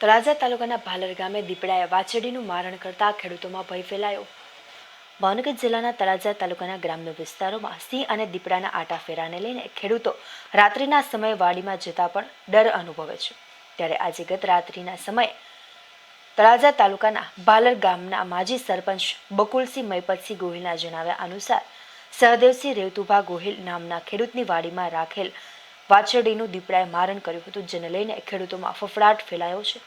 તળાજા તાલુકાના ભાલર ગામે દીપડાએ વાછરડીનું મારણ કરતા ખેડૂતોમાં ભય ફેલાયો। ભાવનગર જિલ્લાના તળાજા તાલુકાના ગ્રામ્ય વિસ્તારોમાં સિંહ અને દીપડાના આટાફેરાને લઈને ખેડૂતો રાત્રિના સમયે વાડીમાં જતા પણ ડર અનુભવે છે। ત્યારે આજે ગત રાત્રિના સમયે તળાજા તાલુકાના ભાલર ગામના માજી સરપંચ બકુલસિંહ મયપતસિંહ ગોહિલના જણાવ્યા અનુસાર સહદેવસિંહ રેવતુભા ગોહિલ નામના ખેડૂતની વાડીમાં રાખેલ વાછરડીનું દીપડાએ મારણ કર્યું હતું, જેને લઈને ખેડૂતોમાં ફફડાટ ફેલાયો છે।